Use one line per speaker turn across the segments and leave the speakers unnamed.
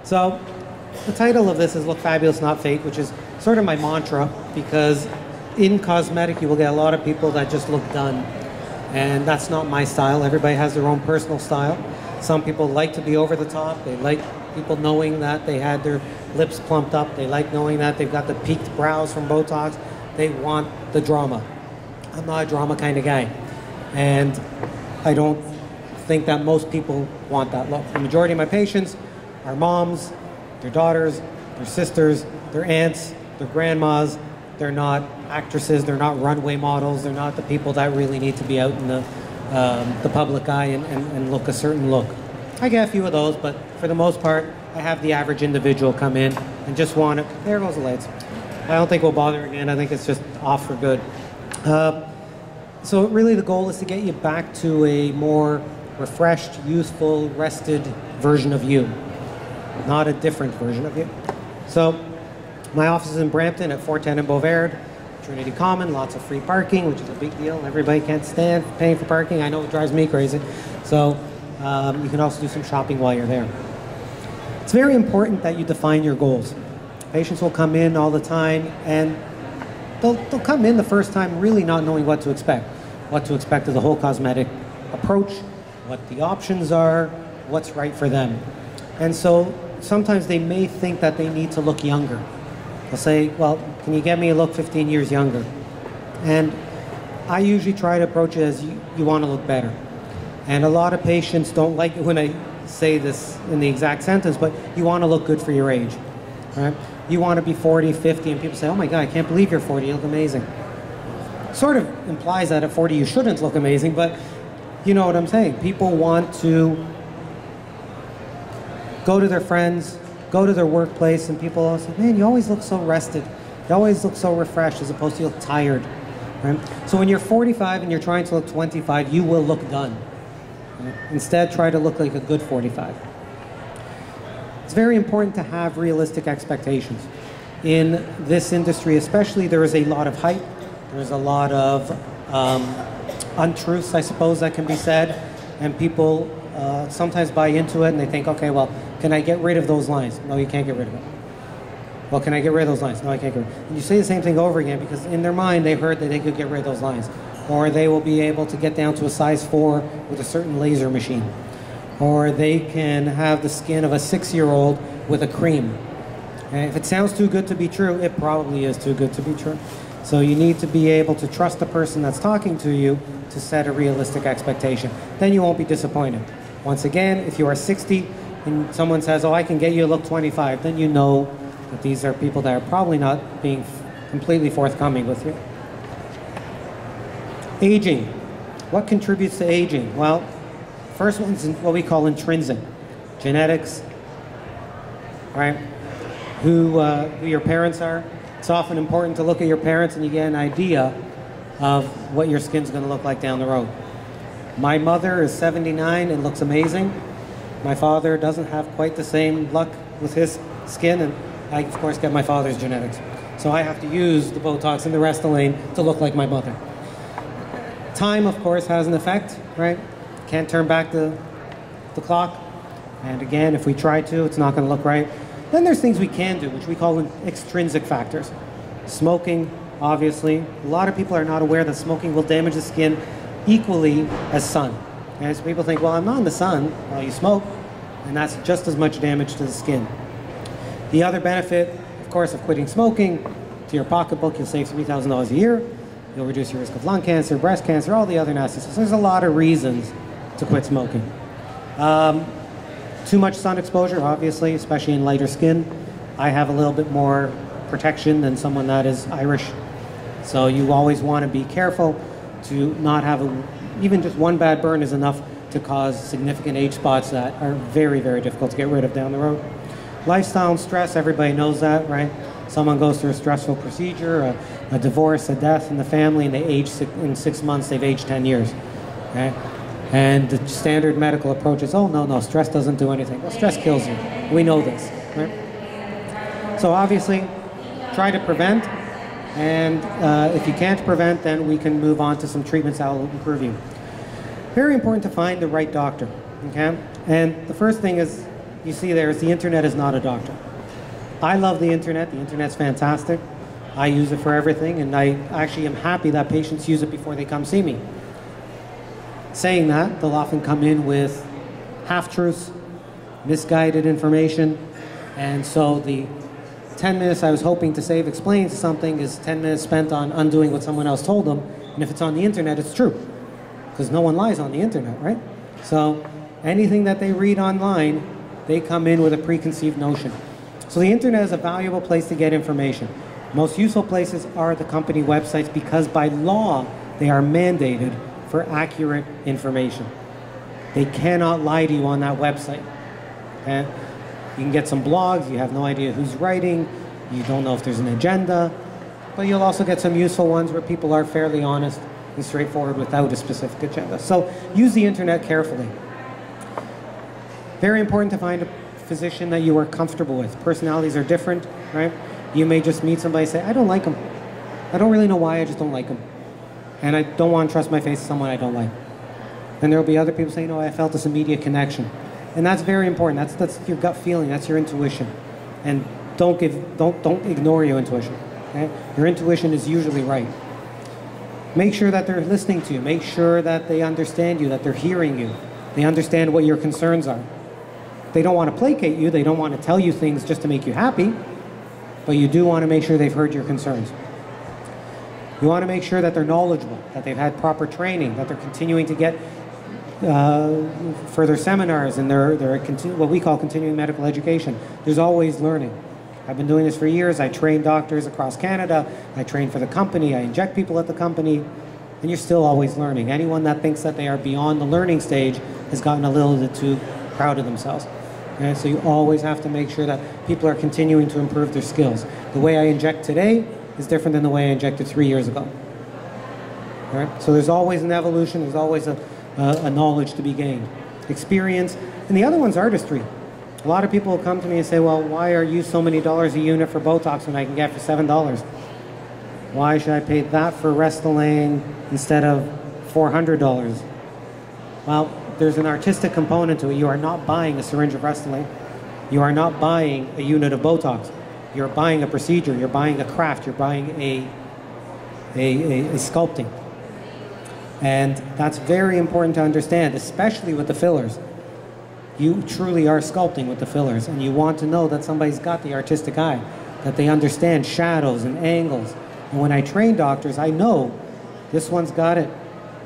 So the title of this is Look Fabulous, Not Fake, which is sort of my mantra, because in cosmetic you will get a lot of people that just look done. And that's not my style. Everybody has their own personal style. Some people like to be over the top. They like people knowing that they had their lips plumped up. They like knowing that they've got the peaked brows from Botox. They want the drama. I'm not a drama kind of guy. And I don't think that most people want that look. The majority of my patients are moms, their daughters, their sisters, their aunts, their grandmas. They're not actresses, they're not runway models, they're not the people that really need to be out in the public eye and look a certain look. I get a few of those, but for the most part, I have the average individual come in and just want it. There goes the lights. I don't think we'll bother again. I think it's just off for good. So really the goal is to get you back to a more refreshed, youthful, rested version of you, not a different version of you. So my office is in Brampton at 410 in Beauvais, Trinity Common, lots of free parking, which is a big deal. Everybody can't stand paying for parking. I know it drives me crazy. So you can also do some shopping while you're there. It's very important that you define your goals. Patients will come in all the time and they'll come in the first time really not knowing what to expect. What to expect of the whole cosmetic approach, what the options are, what's right for them. And so sometimes they may think that they need to look younger. They'll say, well, can you get me a look 15 years younger? And I usually try to approach it as you want to look better. And a lot of patients don't like it when I say this in the exact sentence, but you want to look good for your age. Right? You want to be 40, 50, and people say, oh my God, I can't believe you're 40, you look amazing. Sort of implies that at 40 you shouldn't look amazing, but you know what I'm saying. People want to go to their friends, go to their workplace, and people all say, man, you always look so rested. You always look so refreshed as opposed to you look tired. Right? So when you're 45 and you're trying to look 25, you will look done. Right? Instead, try to look like a good 45. It's very important to have realistic expectations. In this industry especially, there is a lot of hype. There's a lot of untruths, I suppose, that can be said. And people sometimes buy into it and they think, okay, well, can I get rid of those lines? No, you can't get rid of it. Well, can I get rid of those lines? No, I can't get rid of it. And you say the same thing over again because in their mind they heard that they could get rid of those lines. Or they will be able to get down to a size 4 with a certain laser machine. Or they can have the skin of a 6-year-old with a cream. And if it sounds too good to be true, it probably is too good to be true. So you need to be able to trust the person that's talking to you to set a realistic expectation. Then you won't be disappointed. Once again, if you are 60 and someone says, oh, I can get you to look 25, then you know that these are people that are probably not being completely forthcoming with you. Aging. What contributes to aging? Well, first one's what we call intrinsic. Genetics, right? Who your parents are. It's often important to look at your parents and you get an idea of what your skin's going to look like down the road. My mother is 79 and looks amazing. My father doesn't have quite the same luck with his skin, and I, of course, get my father's genetics. So I have to use the Botox and the Restylane to look like my mother. Time, of course, has an effect, right? Can't turn back the clock. And again, if we try to, it's not going to look right. Then there's things we can do, which we call extrinsic factors. Smoking, obviously. A lot of people are not aware that smoking will damage the skin equally as sun. And so people think, well, I'm not in the sun while you smoke, and that's just as much damage to the skin. The other benefit, of course, of quitting smoking, to your pocketbook, you'll save $3,000 a year. You'll reduce your risk of lung cancer, breast cancer, all the other nasty stuff. So there's a lot of reasons to quit smoking. Too much sun exposure, obviously, especially in lighter skin. I have a little bit more protection than someone that is Irish. So you always want to be careful to not have even just one bad burn is enough to cause significant age spots that are very, very difficult to get rid of down the road. Lifestyle and stress, everybody knows that, right? Someone goes through a stressful procedure, a divorce, a death in the family, and they age in 6 months, they've aged 10 years. Okay? And the standard medical approach is, oh, no, stress doesn't do anything. Well, stress kills you. We know this, right? So obviously, try to prevent, and if you can't prevent, then we can move on to some treatments that will improve you. Very important to find the right doctor, okay? And the first thing is, you see there is the internet is not a doctor. I love the internet. The internet's fantastic. I use it for everything, and I actually am happy that patients use it before they come see me. Saying that, they'll often come in with half-truths, misguided information, and so the 10 minutes I was hoping to save explaining something is 10 minutes spent on undoing what someone else told them, and if it's on the internet, it's true, because no one lies on the internet, right? So anything that they read online, they come in with a preconceived notion. So the internet is a valuable place to get information. Most useful places are the company websites because by law, they are mandated for accurate information. They cannot lie to you on that website. Okay? You can get some blogs, you have no idea who's writing, you don't know if there's an agenda, but you'll also get some useful ones where people are fairly honest and straightforward without a specific agenda. So use the internet carefully. Very important to find a physician that you are comfortable with. Personalities are different, right? You may just meet somebody and say, I don't like them. I don't really know why, I just don't like them. And I don't want to trust my face to someone I don't like. And there will be other people saying, no, I felt this immediate connection. And that's very important. That's your gut feeling, that's your intuition. And don't ignore your intuition. Okay? Your intuition is usually right. Make sure that they're listening to you. Make sure that they understand you, that they're hearing you. They understand what your concerns are. They don't want to placate you. They don't want to tell you things just to make you happy. But you do want to make sure they've heard your concerns. You want to make sure that they're knowledgeable, that they've had proper training, that they're continuing to get further seminars, and they're what we call continuing medical education. There's always learning. I've been doing this for years. I train doctors across Canada. I train for the company. I inject people at the company. And you're still always learning. Anyone that thinks that they are beyond the learning stage has gotten a little bit too proud of themselves. Okay? So you always have to make sure that people are continuing to improve their skills. The way I inject today is different than the way I injected 3 years ago. All right? So there's always an evolution. There's always a knowledge to be gained. Experience. And the other one's artistry. A lot of people will come to me and say, well, why are you so many dollars a unit for Botox when I can get for $7? Why should I pay that for Restylane instead of $400? Well, there's an artistic component to it. You are not buying a syringe of Restylane. You are not buying a unit of Botox. You're buying a procedure. You're buying a craft. You're buying a sculpting. And that's very important to understand, especially with the fillers. You truly are sculpting with the fillers, and you want to know that somebody's got the artistic eye, that they understand shadows and angles. And when I train doctors, I know this one's got it.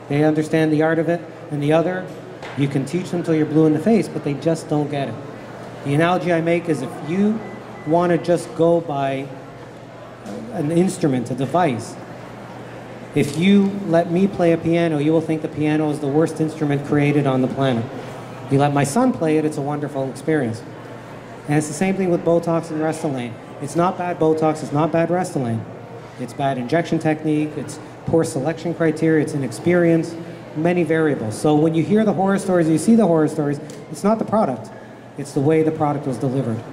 They understand the art of it, and the other, you can teach them till you're blue in the face, but they just don't get it. The analogy I make is if you want to just go by an instrument, a device, if you let me play a piano, you will think the piano is the worst instrument created on the planet. If you let my son play it, it's a wonderful experience. And it's the same thing with Botox and Restylane. It's not bad Botox, it's not bad Restylane. It's bad injection technique, it's poor selection criteria, it's inexperience, many variables. So when you hear the horror stories, you see the horror stories, it's not the product, it's the way the product was delivered.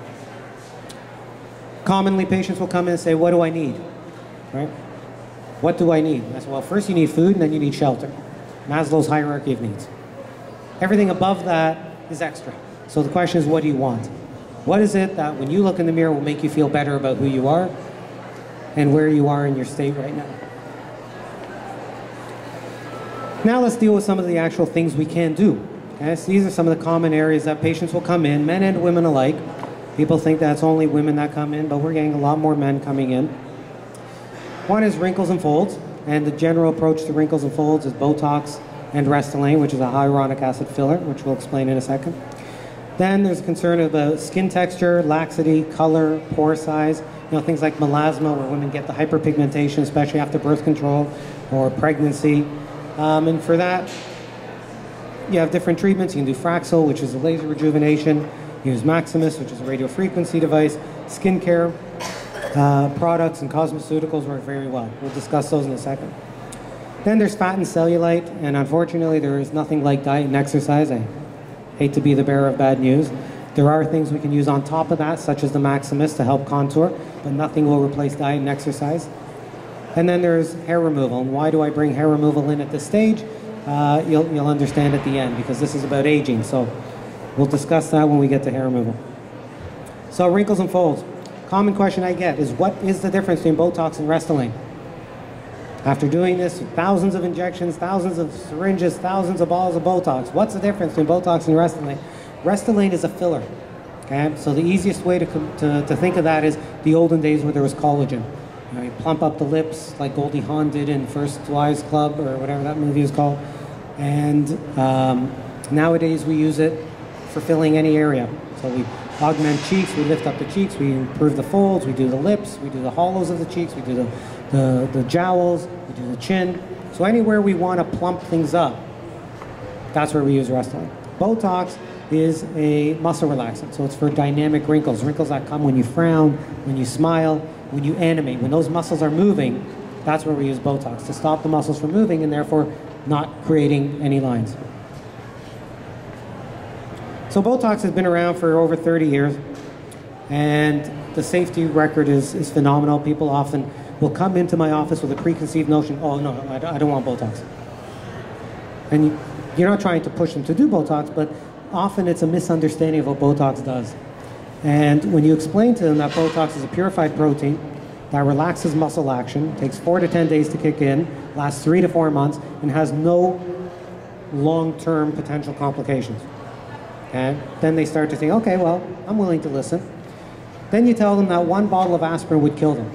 Commonly, patients will come in and say, what do I need? Right? What do I need? I say, well, first you need food and then you need shelter. Maslow's hierarchy of needs. Everything above that is extra. So the question is, what do you want? What is it that when you look in the mirror will make you feel better about who you are and where you are in your state right now? Now let's deal with some of the actual things we can do. Okay? So these are some of the common areas that patients will come in, men and women alike. People think that's only women that come in, but we're getting a lot more men coming in. One is wrinkles and folds, and the general approach to wrinkles and folds is Botox and Restylane, which is a hyaluronic acid filler, which we'll explain in a second. Then there's concern about skin texture, laxity, color, pore size, things like melasma, where women get the hyperpigmentation, especially after birth control or pregnancy. And for that, you have different treatments. You can do Fraxel, which is a laser rejuvenation. You use Maximus, which is a radiofrequency device. Skincare products and cosmeceuticals work very well. We'll discuss those in a second. Then there's fat and cellulite, and unfortunately there is nothing like diet and exercise. I hate to be the bearer of bad news. There are things we can use on top of that, such as the Maximus to help contour, but nothing will replace diet and exercise. And then there's hair removal. And why do I bring hair removal in at this stage? You'll understand at the end, because this is about aging. So We'll discuss that when we get to hair removal. So wrinkles and folds. Common question I get is, what is the difference between Botox and Restylane? After doing this, thousands of injections, thousands of syringes, thousands of balls of Botox, what's the difference between Botox and Restylane? Restylane is a filler. Okay? So the easiest way to think of that is the olden days where there was collagen. You know, you plump up the lips like Goldie Hawn did in First Wives Club or whatever that movie is called. And nowadays we use it for filling any area. So we augment cheeks, we lift up the cheeks, we improve the folds, we do the lips, we do the hollows of the cheeks, we do the jowls, we do the chin. So anywhere we want to plump things up, that's where we use Restylane. Botox is a muscle relaxant, so it's for dynamic wrinkles, wrinkles that come when you frown, when you smile, when you animate. When those muscles are moving, that's where we use Botox, to stop the muscles from moving and therefore not creating any lines. So Botox has been around for over 30 years, and the safety record is phenomenal. People often will come into my office with a preconceived notion, oh no, I don't want Botox. And you're not trying to push them to do Botox, but often it's a misunderstanding of what Botox does. And when you explain to them that Botox is a purified protein that relaxes muscle action, takes 4 to 10 days to kick in, lasts 3 to 4 months, and has no long-term potential complications. And then they start to think, okay, well, I'm willing to listen. Then you tell them that 1 bottle of aspirin would kill them.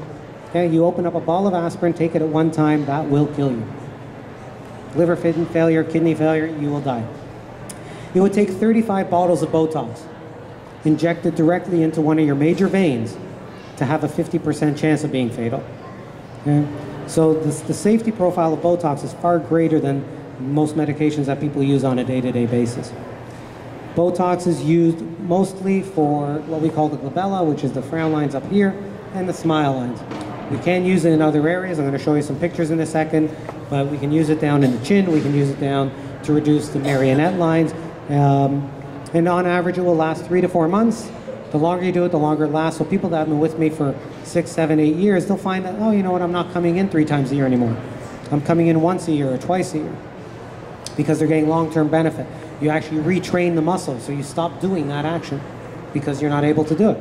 Okay, you open up a bottle of aspirin, take it at one time, that will kill you. Liver failure, kidney failure, you will die. It would take 35 bottles of Botox injected directly into one of your major veins to have a 50% chance of being fatal. Okay? So the safety profile of Botox is far greater than most medications that people use on a day-to-day basis. Botox is used mostly for what we call the glabella, which is the frown lines up here, and the smile lines. We can use it in other areas. I'm going to show you some pictures in a second, but we can use it down in the chin. We can use it down to reduce the marionette lines. And on average, it will last 3 to 4 months. The longer you do it, the longer it lasts. So people that have been with me for 6, 7, 8 years, they'll find that, oh, you know what, I'm not coming in 3 times a year anymore. I'm coming in once a year or twice a year because they're getting long-term benefit. You actually retrain the muscle, so you stop doing that action because you're not able to do it.